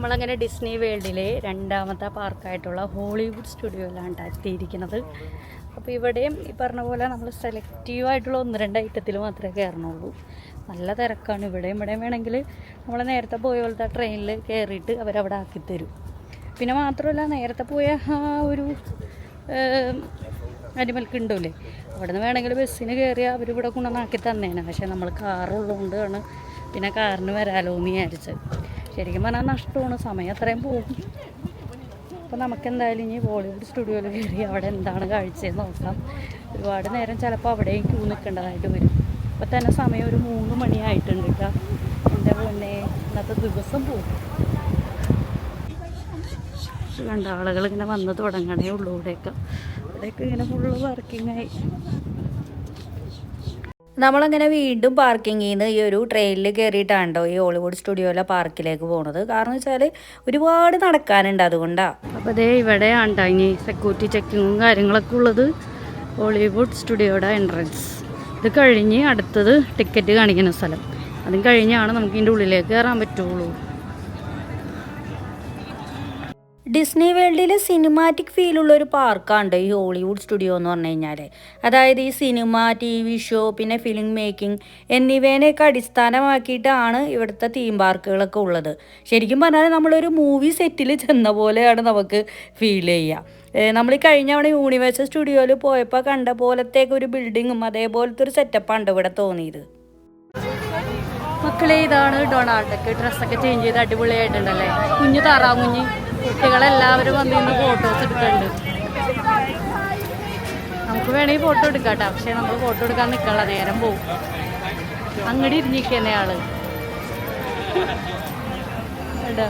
നമ്മളങ്ങനെ ഡിസ്നി വേൾഡിലെ രണ്ടാമത്തെ പാർക്കായിട്ടുള്ള ഹോളിവുഡ് സ്റ്റുഡിയോയിലാണ് എത്തിയിരിക്കുന്നത്. അപ്പോൾ ഇവിടെയും ഈ പറഞ്ഞ പോലെ നമ്മൾ സെലക്റ്റീവായിട്ടുള്ള 1-2 ഐറ്റത്തിൽ മാത്രമേ കയറണുള്ളൂ. നല്ല തിരക്കാണ് ഇവിടെയും വേണമെങ്കിൽ നമ്മൾ നേരത്തെ പോയ പോലത്തെ ട്രെയിനിൽ കയറിയിട്ട് അവരവിടെ ആക്കിത്തരും. പിന്നെ മാത്രമല്ല നേരത്തെ പോയ ആ ഒരു അനിമൽക്ക് ഉണ്ടല്ലേ, അവിടെ നിന്ന് വേണമെങ്കിൽ ബസ്സിന് കയറിയാൽ അവരിവിടെ കൊണ്ടുവന്നാക്കി തന്നേനെ. പക്ഷേ നമ്മൾ കാറുള്ളതുകൊണ്ടാണ് പിന്നെ കാറിന് വരാമല്ലോ എന്ന് വിചാരിച്ചത്. ശരിക്കും പറഞ്ഞാൽ നഷ്ടമാണ്, സമയം അത്രയും പോകും. അപ്പോൾ നമുക്കെന്തായാലും ഇനി ബോളിവുഡ് സ്റ്റുഡിയോയിൽ കയറി അവിടെ എന്താണ് കാഴ്ചയെന്ന് നോക്കാം. ഒരുപാട് നേരം ചിലപ്പോൾ അവിടെയും ക്യൂ നിൽക്കേണ്ടതായിട്ട് വരും. അപ്പോൾ തന്നെ സമയം ഒരു 3 മണിയായിട്ടുണ്ട് കേട്ടോ. എൻ്റെ മുന്നേ ഇന്നത്തെ ദിവസം പോകും. കണ്ട ആളുകൾ ഇങ്ങനെ വന്ന് തുടങ്ങണേ ഉള്ളൂ. ഇവിടെയൊക്കെ ഇങ്ങനെ ഫുള്ള് പാർക്കിങ്ങായി. നമ്മളങ്ങനെ വീണ്ടും പാർക്കിങ്ങിൽ നിന്ന് ഈ ഒരു ട്രെയിനിൽ കയറിയിട്ടാണോ ഈ ഹോളിവുഡ് സ്റ്റുഡിയോയിലെ പാർക്കിലേക്ക് പോകുന്നത്. കാരണം വെച്ചാൽ ഒരുപാട് നടക്കാനുണ്ട്, അതുകൊണ്ടാണ്. അപ്പോൾ അതേ ഇവിടെയാണ് ഇനി സെക്യൂരിറ്റി ചെക്കിങ്ങും കാര്യങ്ങളൊക്കെ ഉള്ളത്. ഹോളിവുഡ് സ്റ്റുഡിയോയുടെ എൻട്രൻസ് ഇത് കഴിഞ്ഞ് അടുത്തത് ടിക്കറ്റ് കാണിക്കുന്ന സ്ഥലം. അതും കഴിഞ്ഞാണ് നമുക്ക് ഇതിൻ്റെ ഉള്ളിലേക്ക് കയറാൻ പറ്റുള്ളൂ. ഡിസ്നി വേൾഡിലെ സിനിമാറ്റിക് ഫീലുള്ള ഒരു പാർക്കാണ് ഈ ഹോളിവുഡ് സ്റ്റുഡിയോ എന്ന് പറഞ്ഞു കഴിഞ്ഞാൽ. അതായത് ഈ സിനിമ, TV ഷോ, പിന്നെ ഫിലിം മേക്കിംഗ് എന്നിവയെയൊക്കെ അടിസ്ഥാനമാക്കിയിട്ടാണ് ഇവിടുത്തെ തീം പാർക്കുകളൊക്കെ ഉള്ളത്. ശരിക്കും പറഞ്ഞാൽ നമ്മളൊരു മൂവി സെറ്റിൽ ചെന്ന പോലെയാണ് നമുക്ക് ഫീൽ ചെയ്യുക. നമ്മൾ ഈ കഴിഞ്ഞ തവണ യൂണിവേഴ്സൽ സ്റ്റുഡിയോയിൽ പോയപ്പോൾ കണ്ട പോലത്തേക്ക് ഒരു ബിൽഡിങ്ങും അതേപോലത്തെ ഒരു സെറ്റപ്പാണ് ഇവിടെ തോന്നിയത്. മക്കളെ ഇതാണ് ഡൊണാൾഡൊക്കെ ഡ്രസ്സൊക്കെ ചേഞ്ച് ചെയ്ത് അടിപൊളിയായിട്ടുണ്ടല്ലേ. കുഞ്ഞു താറാകുഞ്ഞ് കുട്ടികളെല്ലാവരും വന്ന് നിന്ന് ഫോട്ടോസ് എടുക്കുന്നുണ്ട്. നമുക്ക് വേണമെങ്കിൽ ഫോട്ടോ എടുക്കാം കേട്ടോ. പക്ഷേ നമ്മൾ ഫോട്ടോ എടുക്കാൻ നിൽക്കാനുള്ള നേരം പോവും. അങ്ങോട്ട് ഇരിഞ്ഞിരിക്കുന്നേ ആള് കേട്ടോ.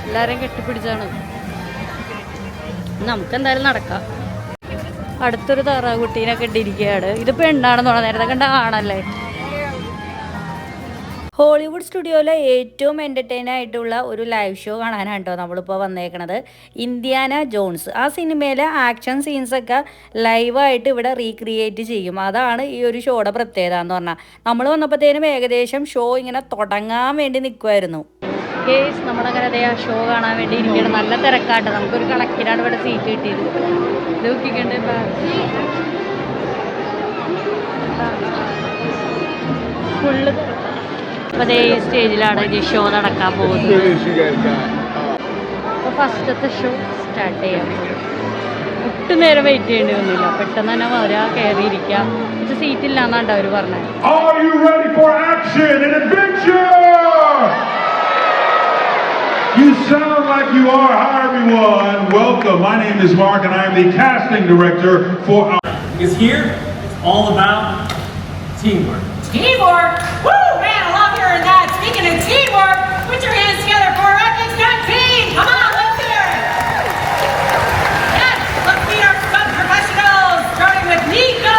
എല്ലാവരെയും കെട്ടിപ്പിടിച്ചാണ്. നമുക്കെന്തായാലും നടക്കാം. അടുത്തൊരു താറാകുട്ടീനൊക്കെ ഇട്ടിരിക്കുകയാണ്. ഇതിപ്പോൾ പെണ്ണാണെന്ന് തോന്നുന്നു, നേരത്തെ കണ്ട ആണല്ലേ. ഹോളിവുഡ് സ്റ്റുഡിയോയിലെ ഏറ്റവും എൻ്റർടൈൻ ആയിട്ടുള്ള ഒരു ലൈവ് ഷോ കാണാനാണ് കേട്ടോ നമ്മളിപ്പോൾ വന്നേക്കണത്. ഇന്ത്യാന ജോൺസ് ആ സിനിമയിലെ ആക്ഷൻ സീൻസൊക്കെ ലൈവായിട്ട് ഇവിടെ റീക്രിയേറ്റ് ചെയ്യും. അതാണ് ഈ ഒരു ഷോയുടെ പ്രത്യേകത എന്ന് പറഞ്ഞാൽ. നമ്മൾ വന്നപ്പോഴത്തേനും ഏകദേശം ഷോ ഇങ്ങനെ തുടങ്ങാൻ വേണ്ടി നിൽക്കുമായിരുന്നു. കേസ് നമ്മളങ്ങനെ അതേ ആ ഷോ കാണാൻ വേണ്ടി ഇരിക്കണം. നല്ല തിരക്കാട്ടോ. നമുക്കൊരു കണക്കിനാണ് ഇവിടെ സീറ്റ് കിട്ടിയത്. ഇത് നോക്കിക്കണ്ടേ ഫുള്ള്. അപ്പോൾ അതേ സ്റ്റേജിലാണ് ഈ ഷോ നടക്കാൻ പോകുന്നത്. അപ്പോൾ ഫസ്റ്റത്തെ ഷോ സ്റ്റാർട്ട് ചെയ്യാൻ പോകും. ഒട്ടും നേരം വെയിറ്റ് ചെയ്യേണ്ടി വന്നില്ല. പെട്ടെന്ന് തന്നെ വരാ, കയറിയിരിക്കാം. ഇത് സീറ്റ് ഇല്ലാന്നാണ്ട് അവർ പറഞ്ഞത്. You sound like you are. Hi everyone, welcome. My name is Mark and I am the casting director for Because here it's all about teamwork. Teamwork? Woo, man, I love hearing that. Speaking of teamwork, put your hands together for our Epic Stunt team. Come on, let's hear it. Yes, let's meet our stunt professionals, starting with Nico.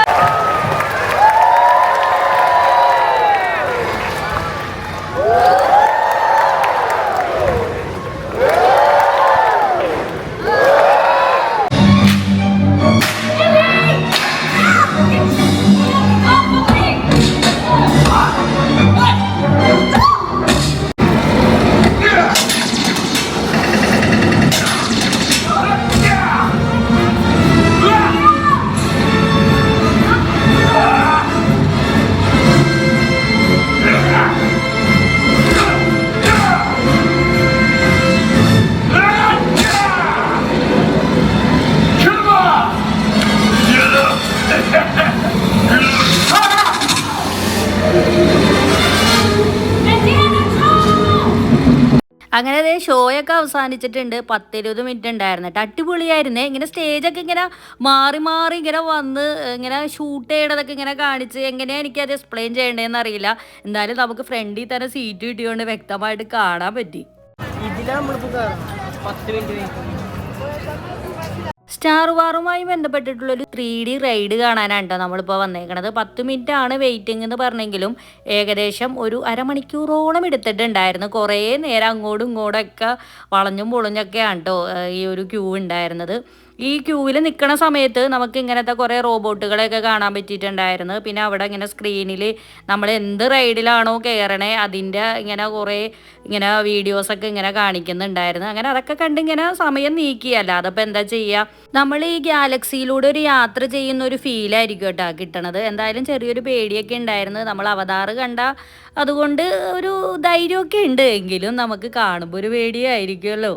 അങ്ങനെ അതേ ഷോയൊക്കെ അവസാനിച്ചിട്ടുണ്ട്. 10-20 minute ഉണ്ടായിരുന്നു കേട്ടോ. അടിപൊളിയായിരുന്നേ. ഇങ്ങനെ സ്റ്റേജൊക്കെ ഇങ്ങനെ മാറി മാറി ഇങ്ങനെ വന്ന് ഇങ്ങനെ ഷൂട്ട് ചെയ്യണതൊക്കെ ഇങ്ങനെ കാണിച്ച് എങ്ങനെയാണ് എനിക്കത് എക്സ്പ്ലെയിൻ ചെയ്യേണ്ടതെന്ന് അറിയില്ല. എന്തായാലും നമുക്ക് ഫ്രണ്ടിൽ തന്നെ സീറ്റ് കിട്ടിയോണ്ട് വ്യക്തമായിട്ട് കാണാൻ പറ്റി. സ്റ്റാർ വാറുമായി ബന്ധപ്പെട്ടിട്ടുള്ളൊരു 3D റൈഡ് കാണാനാണ് കേട്ടോ നമ്മളിപ്പോൾ വന്നേക്കണത്. 10 മിനിറ്റ് ആണ് വെയിറ്റിംഗ് എന്ന് പറഞ്ഞെങ്കിലും ഏകദേശം ഒരു അരമണിക്കൂറോളം എടുത്തിട്ടുണ്ടായിരുന്നു. കുറേ നേരം അങ്ങോട്ടും ഇങ്ങോട്ടൊക്കെ വളഞ്ഞും പൊളിഞ്ഞൊക്കെയാണ് കേട്ടോ ഈ ഒരു ക്യൂ ഉണ്ടായിരുന്നത്. ഈ ക്യൂവിൽ നിൽക്കുന്ന സമയത്ത് നമുക്ക് ഇങ്ങനത്തെ കുറേ റോബോട്ടുകളെയൊക്കെ കാണാൻ പറ്റിയിട്ടുണ്ടായിരുന്നു. പിന്നെ അവിടെ ഇങ്ങനെ സ്ക്രീനിൽ നമ്മൾ എന്ത് റൈഡിലാണോ കയറണേ അതിൻ്റെ ഇങ്ങനെ കുറേ ഇങ്ങനെ വീഡിയോസൊക്കെ ഇങ്ങനെ കാണിക്കുന്നുണ്ടായിരുന്നു. അങ്ങനെ അതൊക്കെ കണ്ട് ഇങ്ങനെ സമയം നീക്കിയല്ല. അതപ്പോൾ എന്താ ചെയ്യുക, നമ്മൾ ഈ ഗാലക്സിയിലൂടെ ഒരു യാത്ര ചെയ്യുന്ന ഒരു ഫീലായിരിക്കും കേട്ടോ കിട്ടണത്. എന്തായാലും ചെറിയൊരു പേടിയൊക്കെ ഉണ്ടായിരുന്നു. നമ്മൾ അവതാർ കണ്ട അതുകൊണ്ട് ഒരു ധൈര്യമൊക്കെ ഉണ്ട്, എങ്കിലും നമുക്ക് കാണുമ്പോൾ ഒരു പേടിയായിരിക്കുമല്ലോ.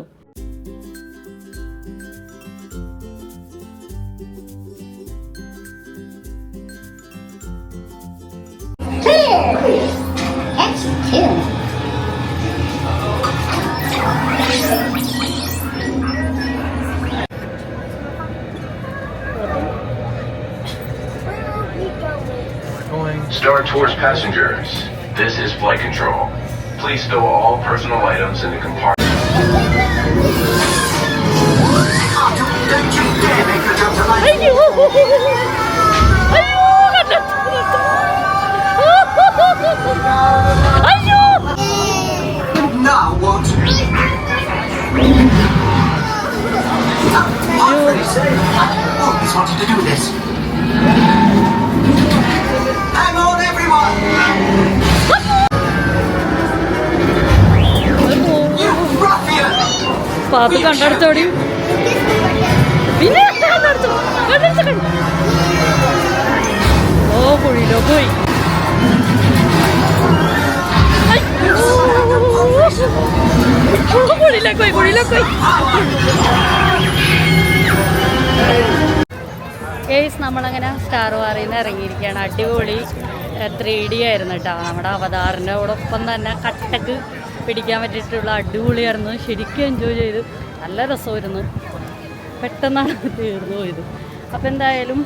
Star Tours passengers, this is flight control. Please stow all personal items in the compartment. Now what? Always wanted to do this. Hang on, everyone! You ruffian! Path കണ്ടെടുത്തോടി. പിന്നെ ഓ കുഴിയിലോ പോയി. കേസ് നമ്മളങ്ങനെ സ്റ്റാർ വാറിൽ നിന്ന് ഇറങ്ങിയിരിക്കുകയാണ്. അടിപൊളി 3D ആയിരുന്നു കേട്ടോ. നമ്മുടെ അവതാറിനോടൊപ്പം തന്നെ കട്ടക്ക് പിടിക്കാൻ പറ്റിയിട്ടുള്ള അടിപൊളിയായിരുന്നു. ശരിക്കും എൻജോയ് ചെയ്തു, നല്ല രസമായിരുന്നു. പെട്ടെന്നാണ് തീർന്നു പോയത്. അപ്പോൾ എന്തായാലും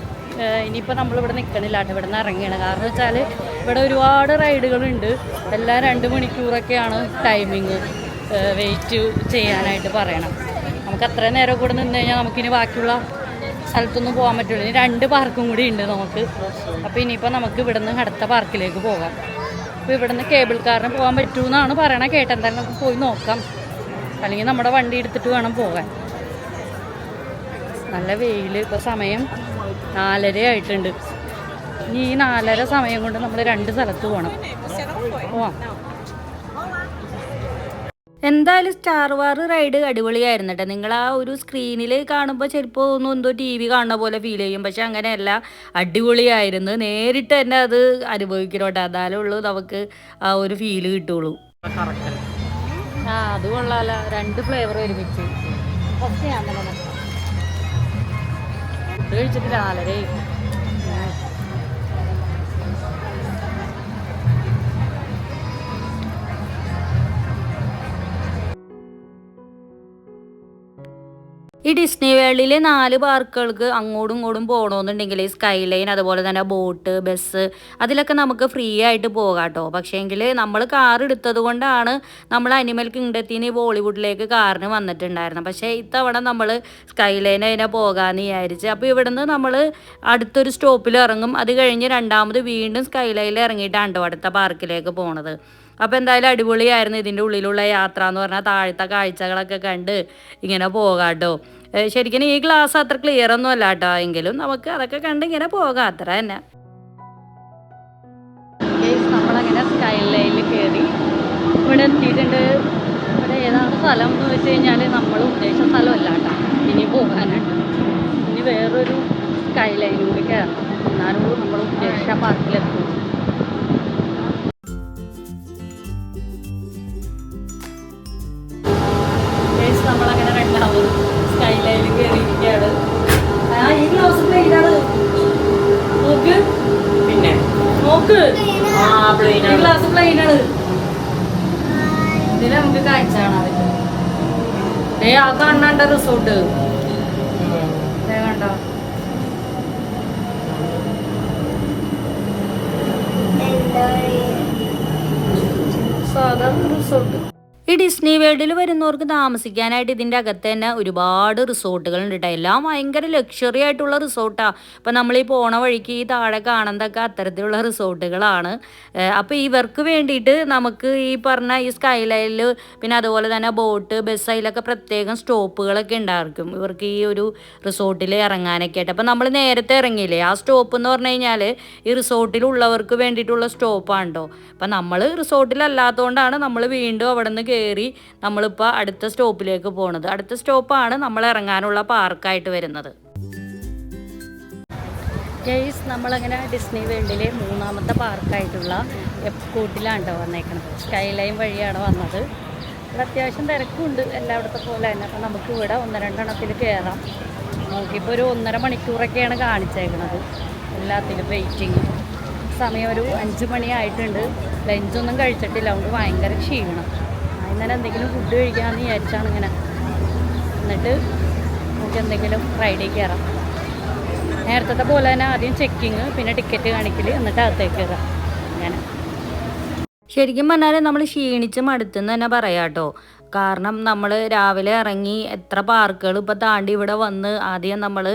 ഇനിയിപ്പോൾ നമ്മളിവിടെ നിൽക്കണില്ല കേട്ടോ, ഇവിടെ നിന്ന് ഇറങ്ങിയാണ്. കാരണം വെച്ചാൽ ഇവിടെ ഒരുപാട് റൈഡുകളുണ്ട്. എല്ലാം 2 മണിക്കൂറൊക്കെയാണ് ടൈമിങ് വെയിറ്റ് ചെയ്യാനായിട്ട് പറയണം. നമുക്ക് അത്രയും നേരം കൂടെ നിന്ന് കഴിഞ്ഞാൽ നമുക്കിനി ബാക്കിയുള്ള സ്ഥലത്തൊന്നും പോകാൻ പറ്റുള്ളൂ. ഇനി 2 പാർക്കും കൂടി ഉണ്ട് നമുക്ക്. അപ്പോൾ ഇനിയിപ്പോൾ നമുക്ക് ഇവിടെ നിന്ന് അടുത്ത പാർക്കിലേക്ക് പോകാം. അപ്പോൾ ഇവിടെ നിന്ന് കേബിൾ കാറിന് പോകാൻ പറ്റുമെന്നാണ് പറയണത്. കേട്ടെന്തായാലും നമുക്ക് പോയി നോക്കാം, അല്ലെങ്കിൽ നമ്മുടെ വണ്ടി എടുത്തിട്ട് വേണം പോകാൻ. നല്ല വെയിൽ. ഇപ്പോൾ സമയം 4:30 ആയിട്ടുണ്ട്. ഇനി ഈ 4:30 സമയം കൊണ്ട് നമ്മൾ 2 സ്ഥലത്ത് പോവാം. എന്തായാലും സ്റ്റാർ വാർ റൈഡ് അടിപൊളിയായിരുന്നു കേട്ടോ. നിങ്ങൾ ആ ഒരു സ്ക്രീനിൽ കാണുമ്പോൾ ചിലപ്പോൾ ഒന്നും എന്തോ TV കാണുന്ന പോലെ ഫീൽ ചെയ്യും, പക്ഷെ അങ്ങനെയല്ല, അടിപൊളിയായിരുന്നു. നേരിട്ട് തന്നെ അത് അനുഭവിക്കണോട്ടെ, എന്നാലേ ഉള്ളൂ നമുക്ക് ആ ഒരു ഫീല് കിട്ടുള്ളൂ. ആ അത് കൊള്ളാമല്ല, 2 ഫ്ലേവർ ഒരുമിച്ച്. ഫസ്റ്റ് ഞാൻ തന്നെ ഫുഡ് കഴിച്ചിട്ട് 4:30. ഈ ഡിസ്നി വേൾഡിലെ 4 പാർക്കുകൾക്ക് അങ്ങോട്ടും ഇങ്ങോട്ടും പോകണമെന്നുണ്ടെങ്കിൽ സ്കൈ ലൈൻ, അതുപോലെ തന്നെ ബോട്ട്, ബസ്, അതിലൊക്കെ നമുക്ക് ഫ്രീ ആയിട്ട് പോകാം കേട്ടോ. പക്ഷേങ്കിൽ നമ്മൾ കാർ എടുത്തത് കൊണ്ടാണ് നമ്മൾ അനിമൽ കിങ്ഡത്തിൽ നിന്ന് ബോളിവുഡിലേക്ക് കാറിന് വന്നിട്ടുണ്ടായിരുന്നത്. പക്ഷേ ഇത്തവണ നമ്മൾ സ്കൈ ലൈൻ അതിനെ പോകാമെന്ന് വിചാരിച്ച്. അപ്പോൾ ഇവിടുന്ന് നമ്മൾ അടുത്തൊരു സ്റ്റോപ്പിൽ ഇറങ്ങും. അത് കഴിഞ്ഞ് രണ്ടാമത് വീണ്ടും സ്കൈ ലൈനിൽ ഇറങ്ങിയിട്ടാണ് അടുത്ത പാർക്കിലേക്ക് പോണത്. അപ്പോൾ എന്തായാലും അടിപൊളിയായിരുന്നു ഇതിൻ്റെ ഉള്ളിലുള്ള യാത്ര എന്ന് പറഞ്ഞാൽ. താഴത്തെ കാഴ്ചകളൊക്കെ കണ്ട് ഇങ്ങനെ പോകാം കേട്ടോ. ശരിക്കും ഈ ഗ്ലാസ് അത്ര ക്ലിയർ ഒന്നും അല്ല കേട്ടോ, എങ്കിലും നമുക്ക് അതൊക്കെ കണ്ട് ഇങ്ങനെ പോകാം, അത്ര തന്നെ. നമ്മളങ്ങനെ സ്കൈ ലൈനിൽ കയറി ഇവിടെ എത്തിയിട്ടുണ്ട്. ഇവിടെ ഏതാണ് സ്ഥലം എന്ന് വെച്ച് കഴിഞ്ഞാൽ നമ്മൾ ഉദ്ദേശിച്ച സ്ഥലമല്ല കേട്ടോ, ഇനി പോകാനുണ്ട്. ഇനി വേറൊരു സ്കൈ ലൈൻ കൂടി കയറണം, എന്നാലും നമ്മൾ ഉദ്ദേശിച്ച പാർക്കിലെത്തും. നമ്മളങ്ങനെ 2ാമത് സ്കൈ ലൈനിൽ കയറിയിരിക്കുകയാണ്. ഈ ഗ്ലാസ് പ്ലെയിനാണ്, നോക്ക്. പിന്നെ നോക്ക്, ഈ ഗ്ലാസ് പ്ലെയിനാണ്. ഇതിൽ നമുക്ക് കാഴ്ച കാണാൻ പറ്റും. ആ കാണണ്ട റിസോർട്ട് കണ്ടോ, സാധാരണ റിസോർട്ട്. ഈ ഈ ഡിസ്നി വേൾഡിൽ വരുന്നവർക്ക് താമസിക്കാനായിട്ട് ഇതിൻ്റെ അകത്ത് തന്നെ ഒരുപാട് റിസോർട്ടുകളുണ്ട് കേട്ടോ. എല്ലാം ഭയങ്കര ലക്ഷറി ആയിട്ടുള്ള റിസോർട്ടാണ്. അപ്പോൾ നമ്മൾ ഈ പോണ വഴിക്ക് ഈ താഴെ കാണുന്നതൊക്കെ അത്തരത്തിലുള്ള റിസോർട്ടുകളാണ്. അപ്പോൾ ഇവർക്ക് വേണ്ടിയിട്ട് നമുക്ക് ഈ പറഞ്ഞ ഈ സ്കൈ ലൈനിൽ പിന്നെ അതുപോലെ തന്നെ ബോട്ട് ബസ് അതിലൊക്കെ പ്രത്യേകം സ്റ്റോപ്പുകളൊക്കെ ഉണ്ടായിരിക്കും ഇവർക്ക് ഈ ഒരു റിസോർട്ടിൽ ഇറങ്ങാനൊക്കെ ആയിട്ട്. അപ്പോൾ നമ്മൾ നേരത്തെ ഇറങ്ങിയില്ലേ, ആ സ്റ്റോപ്പ് എന്ന് പറഞ്ഞു കഴിഞ്ഞാൽ ഈ റിസോർട്ടിലുള്ളവർക്ക് വേണ്ടിയിട്ടുള്ള സ്റ്റോപ്പാണ് കേട്ടോ. അപ്പം നമ്മൾ റിസോർട്ടിലല്ലാത്തതുകൊണ്ടാണ് നമ്മൾ വീണ്ടും അവിടെ നിന്ന് കയറി നമ്മളിപ്പോൾ അടുത്ത സ്റ്റോപ്പിലേക്ക് പോകുന്നത്. അടുത്ത സ്റ്റോപ്പാണ് നമ്മൾ ഇറങ്ങാനുള്ള പാർക്കായിട്ട് വരുന്നത്. ഗൈസ്, നമ്മളങ്ങനെ ഡിസ്നി വേൾഡിലെ 3ാമത്തെ പാർക്കായിട്ടുള്ള എപ്കോട്ടിലാണ് കേട്ടോ വന്നേക്കുന്നത്. സ്കൈ ലൈൻ വഴിയാണ് വന്നത്. ഇവിടെ അത്യാവശ്യം തിരക്കുണ്ട് എല്ലായിടത്തെ പോലെ തന്നെ. അപ്പോൾ നമുക്ക് ഇവിടെ 1-2 കയറാം. നമുക്കിപ്പോൾ ഒരു 1.5 മണിക്കൂറൊക്കെയാണ് കാണിച്ചേക്കുന്നത്. എല്ലാത്തിലും വെയിറ്റിങ് സമയം ഒരു 5 മണിയായിട്ടുണ്ട്. ലഞ്ചൊന്നും കഴിച്ചിട്ടില്ല, അതുകൊണ്ട് ഭയങ്കര ക്ഷീണം. ഇന്നലെ എന്തെങ്കിലും ഫുഡ് കഴിക്കാമെന്ന് വിചാരിച്ചാണ് ഇങ്ങനെ. എന്നിട്ട് നമുക്ക് എന്തെങ്കിലും റൈഡിൽ കയറാം. നേരത്തെ പോലെ തന്നെ ആദ്യം ചെക്കിങ്, പിന്നെ ടിക്കറ്റ് കാണിക്കൽ, എന്നിട്ട് അകത്തേക്ക് കയറാം. അങ്ങനെ ശരിക്കും പറഞ്ഞാൽ നമ്മൾ ക്ഷീണിച്ച് മടുത്തെന്ന് തന്നെ പറയാം കേട്ടോ. കാരണം നമ്മൾ രാവിലെ ഇറങ്ങി എത്ര പാർക്കുകൾ ഇപ്പോൾ താണ്ടി ഇവിടെ വന്ന് ആദ്യം നമ്മൾ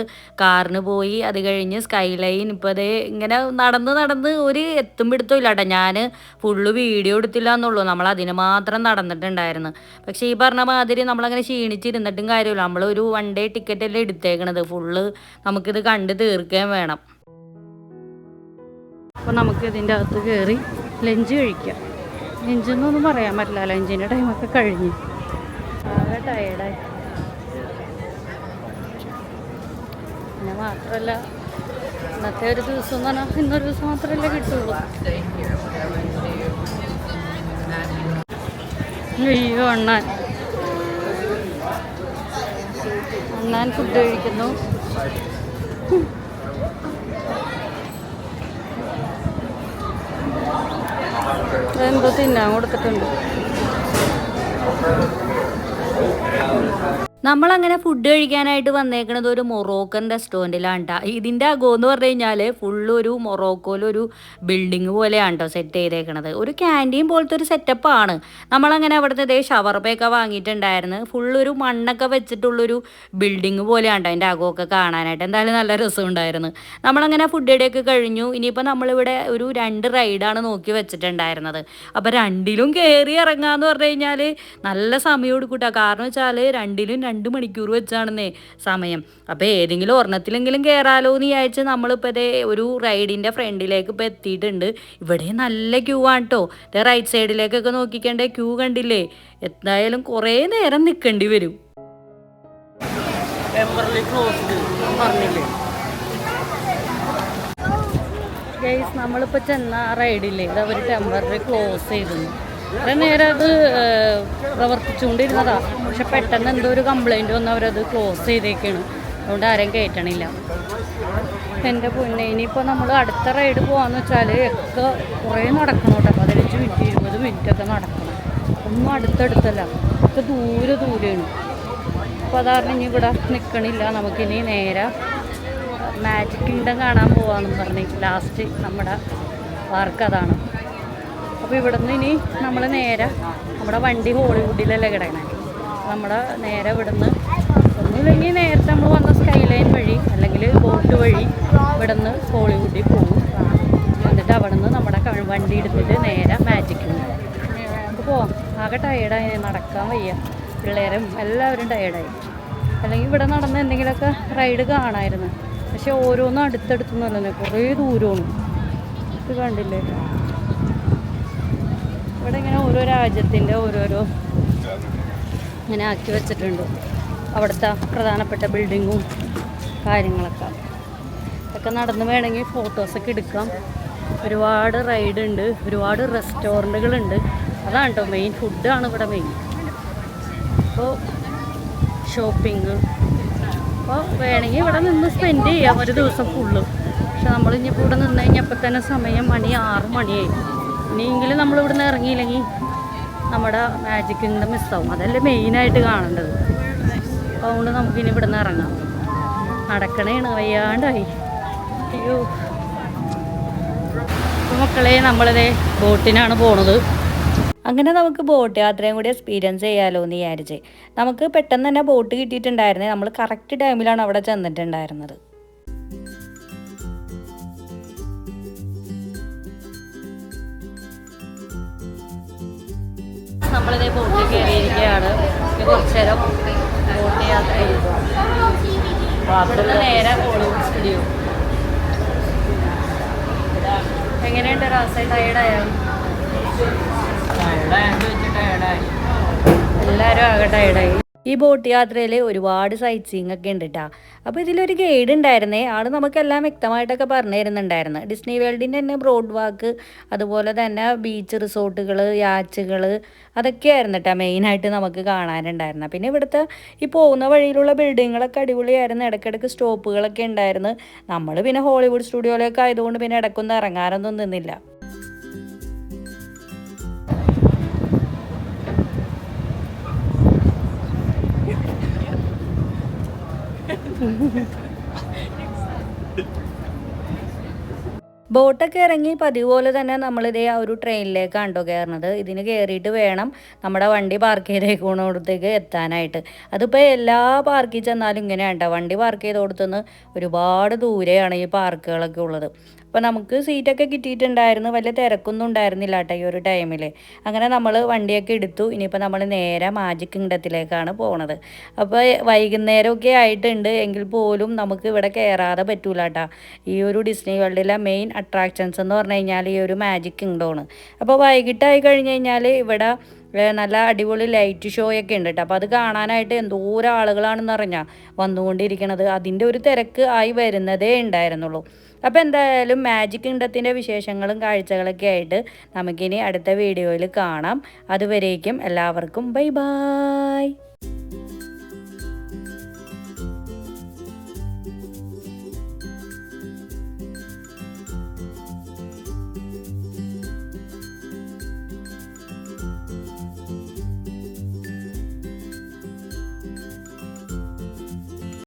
കാറിന് പോയി, അത് കഴിഞ്ഞ് സ്കൈ ലൈൻ, ഇപ്പോൾ അതേ ഇങ്ങനെ നടന്ന് ഒരു എത്തും പിടുത്തമില്ല കേട്ടോ. ഞാൻ ഫുള്ള് വീഡിയോ എടുത്തില്ല എന്നുള്ളൂ, നമ്മൾ അതിന് മാത്രം നടന്നിട്ടുണ്ടായിരുന്നു. പക്ഷേ ഈ പറഞ്ഞ മാതിരി നമ്മളങ്ങനെ ക്ഷീണിച്ചിരുന്നിട്ടും കാര്യമില്ല. നമ്മളൊരു 1 ഡേ ടിക്കറ്റല്ലേ എടുത്തേക്കണത്, ഫുള്ള് നമുക്കിത് കണ്ട് തീർക്കുകയും വേണം. അപ്പോൾ നമുക്ക് ഇതിൻ്റെ അകത്ത് കയറി ലഞ്ച് കഴിക്കാം. ലഞ്ചെന്നൊന്നും പറയാൻ പറ്റില്ല, ലഞ്ചിൻ്റെ ടൈമൊക്കെ കഴിഞ്ഞ് ആകെ ടയേർഡായി. പിന്നെ മാത്രമല്ല ഇന്നത്തെ ഒരു ദിവസം എന്ന് പറഞ്ഞാൽ ഇന്നൊരു ദിവസം മാത്രമല്ലേ കിട്ടുള്ളൂ. അയ്യോ, അണ്ണാൻ ഫുഡ് കഴിക്കുന്നു. എന്തോ തിന്നാൻ കൊടുത്തിട്ടുണ്ട്. നമ്മളങ്ങനെ ഫുഡ് കഴിക്കാനായിട്ട് വന്നേക്കുന്നത് ഒരു മൊറോക്കൻ റെസ്റ്റോറൻറ്റിലാണ് കേട്ടോ. ഇതിൻ്റെ അകമെന്ന് പറഞ്ഞു കഴിഞ്ഞാൽ ഫുള്ള് ഒരു മൊറോക്കോയിലൊരു ബിൽഡിങ് പോലെയാണ് കേട്ടോ സെറ്റ് ചെയ്തേക്കണത്. ഒരു ക്യാൻറ്റീൻ പോലത്തെ ഒരു സെറ്റപ്പാണ്. നമ്മളങ്ങനെ അവിടുത്തെ ഷവർമയൊക്കെ വാങ്ങിയിട്ടുണ്ടായിരുന്നു. ഫുള്ളൊരു മണ്ണൊക്കെ വെച്ചിട്ടുള്ളൊരു ബിൽഡിങ് പോലെയാണ് കേട്ടോ അതിൻ്റെ അകമൊക്കെ കാണാനായിട്ട്. എന്തായാലും നല്ല രസമുണ്ടായിരുന്നു. നമ്മളങ്ങനെ ഫുഡ് ഇടയൊക്കെ കഴിഞ്ഞു. ഇനിയിപ്പോൾ നമ്മളിവിടെ ഒരു 2 റൈഡാണ് നോക്കി വെച്ചിട്ടുണ്ടായിരുന്നത്. അപ്പോൾ 2ലും കയറി ഇറങ്ങാമെന്ന് പറഞ്ഞു കഴിഞ്ഞാൽ നല്ല സമയം എടുക്കൂട്ടോ. കാരണം വെച്ചാൽ 2ലും 2 മണിക്കൂർ വെച്ചാണെന്നേ സമയം. അപ്പോൾ ഏതെങ്കിലും ഒരെണ്ണത്തിലെങ്കിലും കയറാലോ എന്ന് വിചാരിച്ച് നമ്മളിപ്പോൾ ഇതേ ഒരു റൈഡിൻ്റെ ഫ്രണ്ടിലേക്ക് ഇപ്പോൾ എത്തിയിട്ടുണ്ട്. ഇവിടെ നല്ല ക്യൂ ആണ് കേട്ടോ. ഇതേ റൈറ്റ് സൈഡിലേക്കൊക്കെ നോക്കിക്കേണ്ട ക്യൂ കണ്ടില്ലേ. എന്തായാലും കുറേ നേരം നിൽക്കേണ്ടി വരും. പറഞ്ഞില്ലേ ഗൈസ്, നമ്മളിപ്പോൾ ചെന്ന റൈഡില്ലേ ഇത് അവർ ടെമ്പററി ക്ലോസ് ചെയ്തിരുന്നു. കുറേ നേരം അത് പ്രവർത്തിച്ചുകൊണ്ടിരുന്നതാണ്. പക്ഷെ പെട്ടെന്ന് എന്തോ ഒരു കംപ്ലൈൻറ്റ് വന്ന് അവരത് ക്ലോസ് ചെയ്തേക്കാണ്. അതുകൊണ്ട് ആരും കയറ്റണില്ല. എൻ്റെ പൊന്നെ, ഇനിയിപ്പോൾ നമ്മൾ അടുത്ത റൈഡ് പോകാമെന്ന് വെച്ചാൽ ഒക്കെ കുറേ നടക്കണം കേട്ടോ. 15 മിനിറ്റ് 20 മിനിറ്റൊക്കെ നടക്കണം. ഒന്നും അടുത്തടുത്തല്ല, ഒക്കെ ദൂരെയാണ്. അപ്പോൾ അതാരണം ഇനി ഇവിടെ നിൽക്കണില്ല. നമുക്കിനി നേരെ മാജിക് കിങ്ഡം കാണാൻ പോകാമെന്ന് പറഞ്ഞ് ലാസ്റ്റ് നമ്മുടെ പാർക്ക് അതാണ്. അപ്പോൾ ഇവിടെ നിന്ന് ഇനി നമ്മൾ നേരെ നമ്മുടെ വണ്ടി ഹോളിവുഡിലല്ലേ കിടക്കണേ. നമ്മുടെ നേരെ ഇവിടെ നിന്ന് ഒന്നുമില്ലെങ്കിൽ നേരത്തെ നമ്മൾ വന്ന സ്കൈ ലൈൻ വഴി അല്ലെങ്കിൽ ബോട്ട് വഴി ഇവിടെ നിന്ന് ഹോളിവുഡിൽ പോകും. എന്നിട്ട് അവിടെ നിന്ന് നമ്മുടെ വണ്ടി എടുത്തിട്ട് നേരെ മാജിക് കിങ്ഡം നമുക്ക് പോവാം. ആകെ ടയേർഡായി, നടക്കാൻ വയ്യ. പിള്ളേരും എല്ലാവരും ടയേർഡായി. അല്ലെങ്കിൽ ഇവിടെ നടന്ന് എന്തെങ്കിലുമൊക്കെ റൈഡ് കാണാമായിരുന്നു. പക്ഷെ ഓരോന്നും അടുത്തടുത്തൊന്നുമല്ലേ, കുറേ ദൂരമാണ്. ഇത് കണ്ടില്ലേ, ഇവിടെ ഇങ്ങനെ ഓരോ രാജ്യത്തിൻ്റെ ഓരോരോ ഇങ്ങനെ ആക്കി വെച്ചിട്ടുണ്ട്. അവിടുത്തെ പ്രധാനപ്പെട്ട ബിൽഡിങ്ങും കാര്യങ്ങളൊക്കെ ഒക്കെ നടന്ന് വേണമെങ്കിൽ ഫോട്ടോസൊക്കെ എടുക്കാം. ഒരുപാട് റൈഡ് ഉണ്ട്, ഒരുപാട് റെസ്റ്റോറൻറ്റുകളുണ്ട്. അതാണ് കേട്ടോ മെയിൻ. ഫുഡാണ് ഇവിടെ മെയിൻ. അപ്പോൾ ഷോപ്പിങ്, അപ്പോൾ വേണമെങ്കിൽ ഇവിടെ നിന്ന് സ്പെൻഡ് ചെയ്യാം ഒരു ദിവസം ഫുള്ള്. പക്ഷെ നമ്മളിനിപ്പോൾ ഇവിടെ നിന്ന് കഴിഞ്ഞപ്പോൾ തന്നെ സമയം 6 മണിയായി. ഇനിയെങ്കിലും നമ്മളിവിടുന്ന് ഇറങ്ങിയില്ലെങ്കിൽ നമ്മുടെ മാജിക് കിങ്ഡം മിസ്സാവും. അതല്ലേ മെയിനായിട്ട് കാണേണ്ടത്. അപ്പോൾ അതുകൊണ്ട് നമുക്കിനി ഇവിടെ നിന്ന് ഇറങ്ങാം. നടക്കണേണ്, വയ്യാണ്ടായി. അയ്യോ. അപ്പോൾ മക്കളെ, നമ്മളിതേ ബോട്ടിനാണ് പോണത്. അങ്ങനെ നമുക്ക് ബോട്ട് യാത്രയും കൂടി എക്സ്പീരിയൻസ് ചെയ്യാമല്ലോ എന്ന് വിചാരിച്ച് നമുക്ക് പെട്ടെന്ന് തന്നെ ബോട്ട് കിട്ടിയിട്ടുണ്ടായിരുന്നേ. നമ്മൾ കറക്റ്റ് ടൈമിലാണ് അവിടെ ചെന്നിട്ടുണ്ടായിരുന്നത്. നമ്മളിതേ ബോട്ടിൽ കയറിയിരിക്കുകയാണ്. കുറച്ചു നേരം ബോട്ട് യാത്ര ചെയ്തു. അവിടുന്ന് നേരെ ഹോളിവുഡ് സ്റ്റുഡിയോ. എങ്ങനെയുണ്ട് രാസ? ടയർഡായോ? എല്ലാവരും ആകെ ടയർഡായി. ഈ ബോട്ട് യാത്രയിൽ ഒരുപാട് സൈറ്റ് സീയിങ് ഒക്കെ ഉണ്ട് കേട്ടോ. അപ്പോൾ ഇതിലൊരു ഗൈഡ് ഉണ്ടായിരുന്നേ. ആൾ നമുക്കെല്ലാം വ്യക്തമായിട്ടൊക്കെ പറഞ്ഞു തരുന്നുണ്ടായിരുന്നു. ഡിസ്നി വേൾഡിൻ്റെ തന്നെ ബ്രോഡ് വാക്ക്, അതുപോലെ തന്നെ ബീച്ച് റിസോർട്ടുകൾ, യാച്ചുകൾ, അതൊക്കെയായിരുന്നു കേട്ടോ മെയിനായിട്ട് നമുക്ക് കാണാനുണ്ടായിരുന്നത്. പിന്നെ ഇവിടുത്തെ ഈ പോകുന്ന വഴിയിലുള്ള ബിൽഡിങ്ങുകളൊക്കെ അടിപൊളിയായിരുന്നു. ഇടയ്ക്കിടയ്ക്ക് സ്റ്റോപ്പുകളൊക്കെ ഉണ്ടായിരുന്നു. നമ്മൾ പിന്നെ ഹോളിവുഡ് സ്റ്റുഡിയോയിലൊക്കെ ആയതുകൊണ്ട് പിന്നെ ഇടയ്ക്കൊന്നും ഇറങ്ങാനൊന്നും നിന്നില്ല. ബോട്ടൊക്കെ ഇറങ്ങി പതിവ് പോലെ തന്നെ നമ്മളിതേ ആ ഒരു ട്രെയിനിലേക്കാണ് കേട്ടോ കയറുന്നത്. ഇതിന് കയറിയിട്ട് വേണം നമ്മുടെ വണ്ടി പാർക്ക് ചെയ്തേക്കോണോടത്തേക്ക് എത്താനായിട്ട്. അതിപ്പോൾ എല്ലാ പാർക്കിൽ ചെന്നാലും ഇങ്ങനെയാണ് കേട്ടോ. വണ്ടി പാർക്ക് ചെയ്തോടത്തുനിന്ന് ഒരുപാട് ദൂരെയാണ് ഈ പാർക്കുകളൊക്കെ ഉള്ളത്. അപ്പോൾ നമുക്ക് സീറ്റൊക്കെ കിട്ടിയിട്ടുണ്ടായിരുന്നു. വലിയ തിരക്കൊന്നും ഉണ്ടായിരുന്നില്ല കേട്ടോ ഈ ഒരു ടൈമിൽ. അങ്ങനെ നമ്മൾ വണ്ടിയൊക്കെ എടുത്തു. ഇനിയിപ്പോൾ നമ്മൾ നേരെ മാജിക് കിങ്ഡത്തിലേക്കാണ് പോണത്. അപ്പോൾ വൈകുന്നേരമൊക്കെ ആയിട്ടുണ്ട് എങ്കിൽ പോലും നമുക്ക് ഇവിടെ കയറാതെ പറ്റൂല കേട്ടോ. ഈ ഒരു ഡിസ്നി വേൾഡിലെ മെയിൻ അട്രാക്ഷൻസ് എന്ന് പറഞ്ഞു കഴിഞ്ഞാൽ ഈ ഒരു മാജിക് കിങ്ഡമാണ്. അപ്പോൾ വൈകിട്ടായി കഴിഞ്ഞ് കഴിഞ്ഞാൽ ഇവിടെ നല്ല അടിപൊളി ലൈറ്റ് ഷോ ഒക്കെ ഉണ്ട് കേട്ടോ. അപ്പോൾ അത് കാണാനായിട്ട് എന്തോരം ആളുകളാണെന്ന് അറിഞ്ഞാൽ വന്നുകൊണ്ടിരിക്കണത്. അതിൻ്റെ ഒരു തിരക്ക് ആയി വരുന്നതേ ഉണ്ടായിരുന്നുള്ളൂ. അപ്പോൾ എന്തായാലും മാജിക് കിങ്ഡത്തിൻ്റെ വിശേഷങ്ങളും കാഴ്ചകളൊക്കെ ആയിട്ട് നമുക്കിനി അടുത്ത വീഡിയോയിൽ കാണാം. അതുവരേക്കും എല്ലാവർക്കും ബൈ ബൈ.